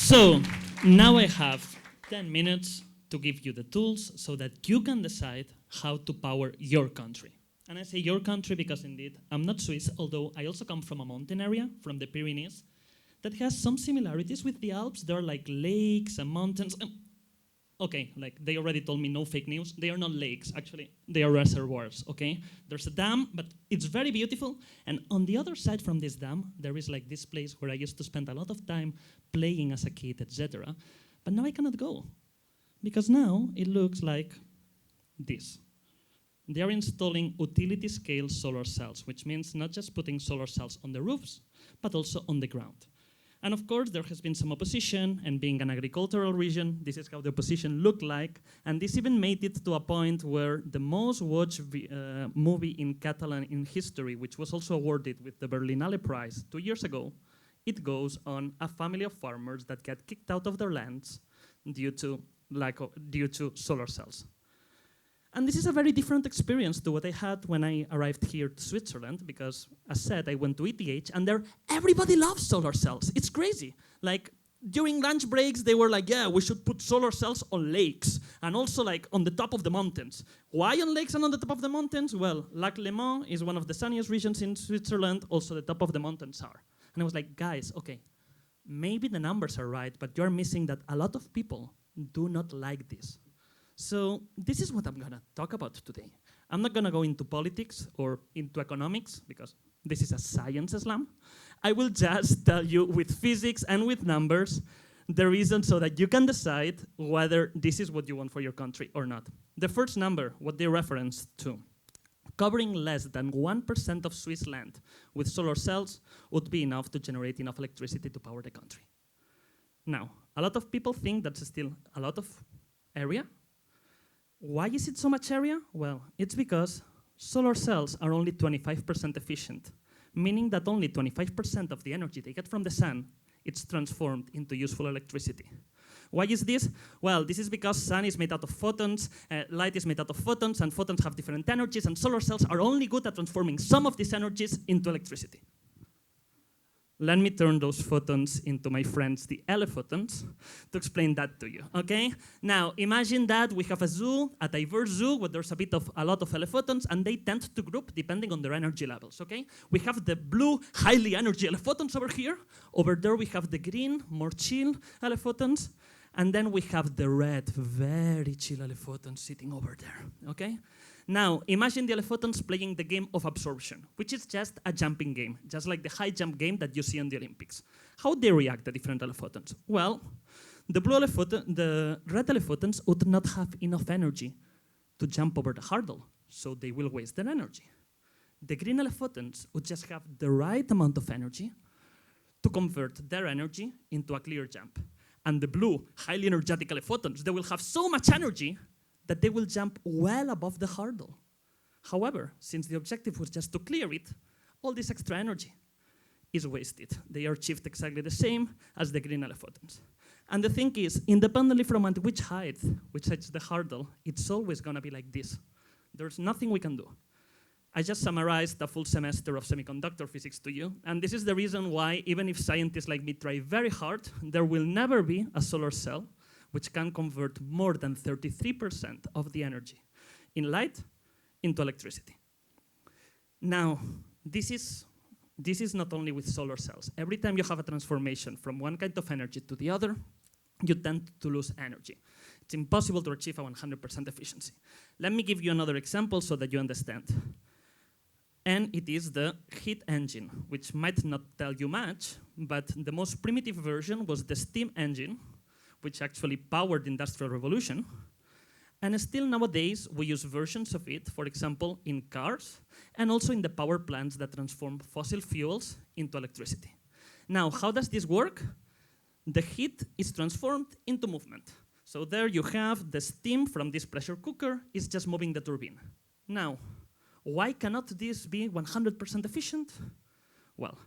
So now I have 10 minutes to give you the tools so that you can decide how to power your country. And I say your country because indeed I'm not Swiss, although I also come from a mountain area, from the Pyrenees, that has some similarities with the Alps. There are like lakes and mountains. Okay, like they already told me no fake news. They are not lakes, actually. They are reservoirs, okay? There's a dam, but it's very beautiful. And on the other side from this dam, there is like this place where I used to spend a lot of time playing as a kid, etc. But now I cannot go, because now it looks like this. They are installing utility-scale solar cells, which means not just putting solar cells on the roofs, but also on the ground. And of course, there has been some opposition, and being an agricultural region, this is how the opposition looked like. And this even made it to a point where the most watched movie in Catalan in history, which was also awarded with the Berlinale Prize 2 years ago, it goes on a family of farmers that get kicked out of their lands due to solar cells. And this is a very different experience to what I had when I arrived here to Switzerland, because, as said, I went to ETH, and there everybody loves solar cells. It's crazy. Like, during lunch breaks, they were like, yeah, we should put solar cells on lakes, and also like on the top of the mountains. Why on lakes and on the top of the mountains? Well, Lac Le Mans is one of the sunniest regions in Switzerland. Also, the top of the mountains are. And I was like, guys, okay, maybe the numbers are right, but you're missing that a lot of people do not like this. So this is what I'm gonna talk about today. I'm not gonna go into politics or into economics, because this is a science slam. I will just tell you with physics and with numbers the reason so that you can decide whether this is what you want for your country or not. The first number, what they reference to, covering less than 1% of Swiss land with solar cells would be enough to generate enough electricity to power the country. Now, a lot of people think that's still a lot of area. Why is it so much area? Well, it's because solar cells are only 25% efficient, meaning that only 25% of the energy they get from the sun, it's transformed into useful electricity. Why is this? Well, this is because sun is made out of photons, light is made out of photons, and photons have different energies, and solar cells are only good at transforming some of these energies into electricity. Let me turn those photons into my friends, the elephantons, to explain that to you, okay? Now, imagine that we have a zoo, a diverse zoo, where there's a lot of elephantons, and they tend to group depending on their energy levels, okay? We have the blue, highly energy elephantons over here. Over there, we have the green, more chill elephantons. And then we have the red, very chill elephantons sitting over there, okay? Now, imagine the elephantons playing the game of absorption, which is just a jumping game, just like the high jump game that you see in the Olympics. How they react, the different elephantons? Well, the red elephantons would not have enough energy to jump over the hurdle, so they will waste their energy. The green elephantons would just have the right amount of energy to convert their energy into a clear jump. And the blue, highly energetic elephantons, they will have so much energy that they will jump well above the hurdle. However, since the objective was just to clear it, all this extra energy is wasted. They are achieved exactly the same as the green elephantons. And the thing is, independently from at which height the hurdle, it's always gonna be like this. There's nothing we can do. I just summarized a full semester of semiconductor physics to you, and this is the reason why, even if scientists like me try very hard, there will never be a solar cell which can convert more than 33% of the energy in light into electricity. Now, this is not only with solar cells. Every time you have a transformation from one kind of energy to the other, you tend to lose energy. It's impossible to achieve a 100% efficiency. Let me give you another example so that you understand. And it is the heat engine, which might not tell you much, but the most primitive version was the steam engine, which actually powered the Industrial Revolution. And still nowadays, we use versions of it, for example, in cars, and also in the power plants that transform fossil fuels into electricity. Now, how does this work? The heat is transformed into movement. So there you have the steam from this pressure cooker is just moving the turbine. Now, why cannot this be 100% efficient? Well,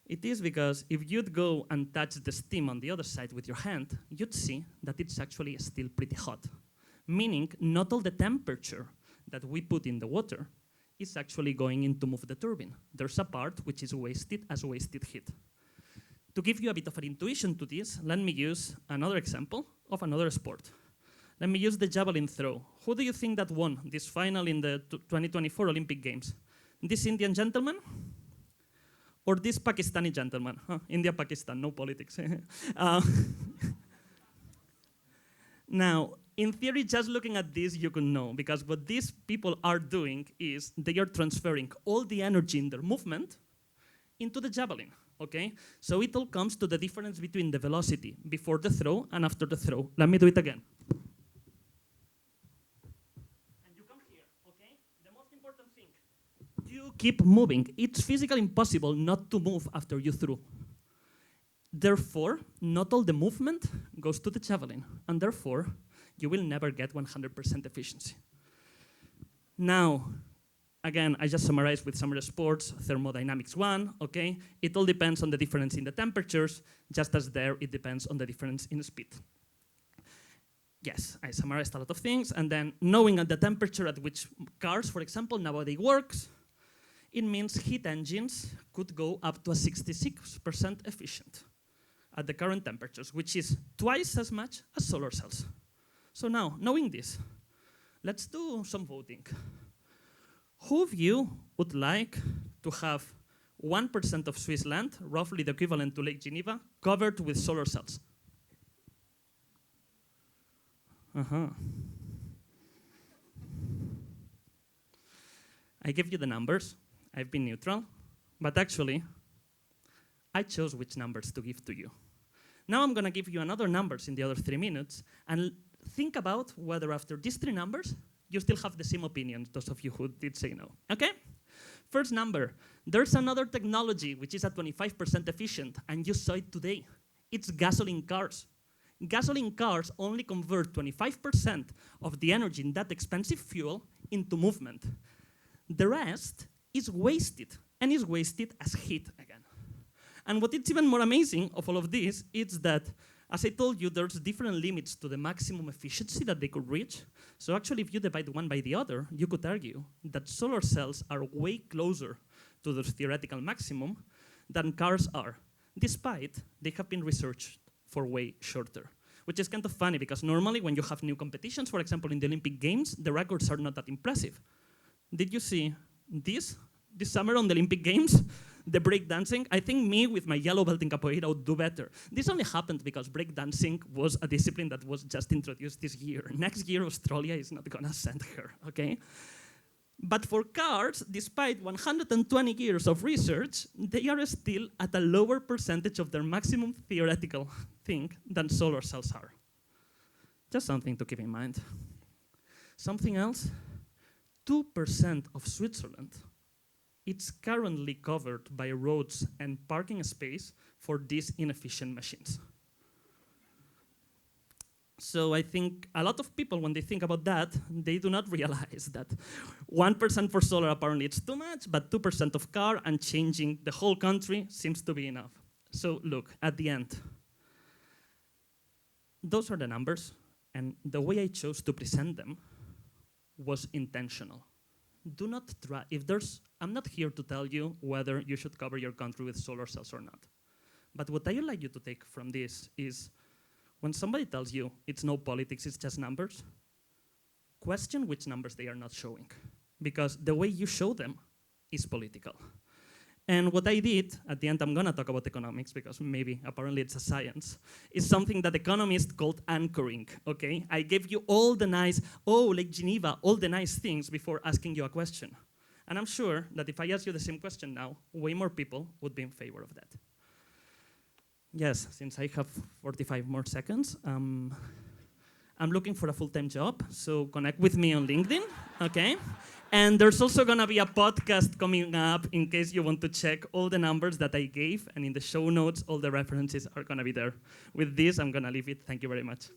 it is because if you'd go and touch the steam on the other side with your hand, you'd see that it's actually still pretty hot. Meaning, not all the temperature that we put in the water is actually going in to move the turbine. There's a part which is wasted as wasted heat. To give you a bit of an intuition to this, let me use another example of another sport. Let me use the javelin throw. Who do you think that won this final in the 2024 Olympic Games? This Indian gentleman? Or this Pakistani gentleman? Huh, India, Pakistan, no politics. Now, in theory, just looking at this, you can know, because what these people are doing is they are transferring all the energy in their movement into the javelin, okay? So it all comes to the difference between the velocity before the throw and after the throw. Let me do it again. And you come here, okay? The most important thing, you keep moving. It's physically impossible not to move after you throw. Therefore, not all the movement goes to the javelin, and therefore, you will never get 100% efficiency. Now, again, I just summarized with some of the sports, thermodynamics 1, okay? It all depends on the difference in the temperatures, just as there it depends on the difference in speed. Yes, I summarized a lot of things, and then knowing at the temperature at which cars, for example, nowadays works, it means heat engines could go up to a 66% efficient at the current temperatures, which is twice as much as solar cells. So now, knowing this, let's do some voting. Who of you would like to have 1% of Swiss land, roughly the equivalent to Lake Geneva, covered with solar cells? I give you the numbers. I've been neutral, but actually, I chose which numbers to give to you. Now I'm going to give you another numbers in the other 3 minutes, and think about whether after these 3 numbers, you still have the same opinion, those of you who did say no, okay? First number, there's another technology which is at 25% efficient, and you saw it today. It's gasoline cars. Gasoline cars only convert 25% of the energy in that expensive fuel into movement. The rest is wasted, and is wasted as heat again. And what is even more amazing of all of this is that, as I told you, there's different limits to the maximum efficiency that they could reach. So actually, if you divide one by the other, you could argue that solar cells are way closer to the theoretical maximum than cars are, despite they have been researched for way shorter. Which is kind of funny, because normally when you have new competitions, for example, in the Olympic Games, the records are not that impressive. Did you see this summer on the Olympic Games? The breakdancing, I think me with my yellow belt in capoeira would do better. This only happened because breakdancing was a discipline that was just introduced this year. Next year, Australia is not gonna send her, okay? But for cars, despite 120 years of research, they are still at a lower percentage of their maximum theoretical thing than solar cells are. Just something to keep in mind. Something else, 2% of Switzerland, it's currently covered by roads and parking space for these inefficient machines. So I think a lot of people, when they think about that, they do not realize that 1% for solar apparently it's too much, but 2% of car and changing the whole country seems to be enough. So look, at the end, those are the numbers, and the way I chose to present them was intentional. Do not try, I'm not here to tell you whether you should cover your country with solar cells or not. But what I would like you to take from this is, when somebody tells you it's no politics, it's just numbers, question which numbers they are not showing. Because the way you show them is political. And what I did, at the end I'm gonna talk about economics, because maybe, apparently it's a science, is something that economists called anchoring, okay? I gave you all the nice, Lake Geneva, all the nice things before asking you a question. And I'm sure that if I ask you the same question now, way more people would be in favor of that. Yes, since I have 45 more seconds, I'm looking for a full-time job, so connect with me on LinkedIn, okay? And there's also gonna be a podcast coming up in case you want to check all the numbers that I gave, and in the show notes, all the references are gonna be there. With this, I'm gonna leave it. Thank you very much.